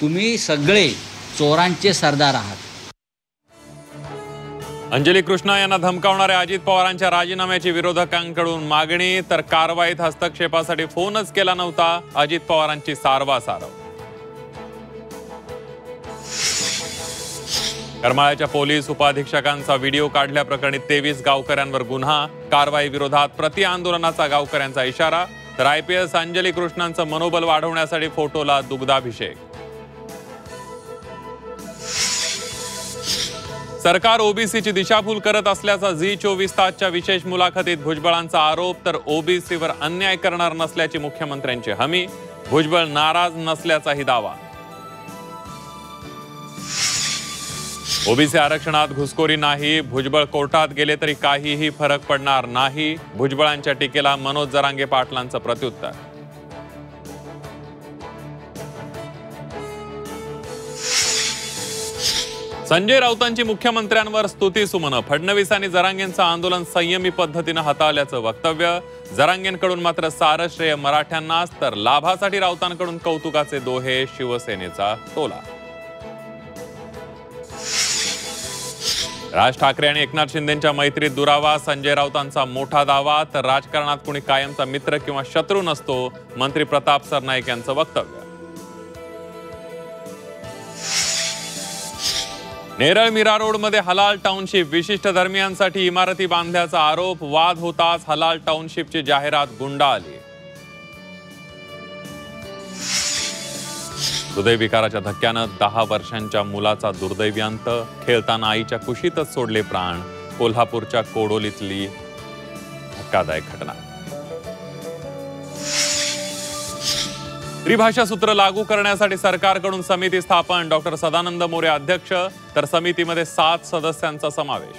तुम्ही सगळे चोरांचे सरदार आहात। अंजली कृष्णा यांना धमकावणाऱ्या अजित पवारांच्या राजीनाम्याची विरोधकांकडून मागणी, तर कारवाईत हस्तक्षेपासाठी फोनच केला नव्हता, अजित पवारांची सारवासारव। करमाळ्याच्या पोलीस उपाधीक्षकांचा व्हिडिओ काढल्याप्रकरणी 23 गावकऱ्यांवर गुन्हा, कारवाई विरोधात प्रतिआंदोलनाचा गावकऱ्यांचा इशारा, तर IPS अंजली कृष्णांचं मनोबल वाढवण्यासाठी फोटोला दुग्धाभिषेक। सरकार ओबीसीची दिशाभूल करत असल्याचा झी24 तासच्या विशेष मुलाखतीत भुजबळांचा आरोप, तर ओबीसीवर अन्याय करणार नसल्याची मुख्यमंत्र्यांची हमी, भुजबळ नाराज नसल्याचाही दावा। ओबीसी आरक्षणात घुसखोरी नाही, भुजबळ कोर्टात गेले तरी काहीही फरक पडणार नाही, भुजबळांच्या टीकेला मनोज जरांगे पाटलांचं प्रत्युत्तर। संजय राऊतांची मुख्यमंत्र्यांवर स्तुतीसुमनं, फडणवीस आणि जरांगेंचं आंदोलन संयमी पद्धतीनं हाताळल्याचं वक्तव्य, जरांगेंकडून मात्र सारं श्रेय मराठ्यांनाच, तर लाभासाठी राऊतांकडून कौतुकाचे दोहे, शिवसेनेचा टोला। राज ठाकरे आणि एकनाथ शिंदेंच्या मैत्रीत दुरावा, संजय राऊतांचा मोठा दावा, तर राजकारणात कुणी कायमचा मित्र किंवा शत्रू नसतो, मंत्री प्रताप सरनाईक यांचं वक्तव्य। नेरळ मीरा रोडमध्ये हलाल टाउनशिप, विशिष्ट धर्मियांसाठी इमारती बांधल्याचा आरोप, वाद होताच हलाल टाउनशिपची जाहिरात गुंडाळली। हृदयविकाराच्या धक्क्यानं 10 वर्षांच्या मुलाचा दुर्दैव्यांत, खेळताना आईच्या कुशीतच सोडले प्राण, कोल्हापूरच्या कोडोलीतली धक्कादायक घटना। त्रिभाषा सूत्र लागू करण्यासाठी सरकारकडून समिती स्थापन, डॉक्टर सदानंद मोरे अध्यक्ष, तर समितीमध्ये 7 सदस्यांचा समावेश।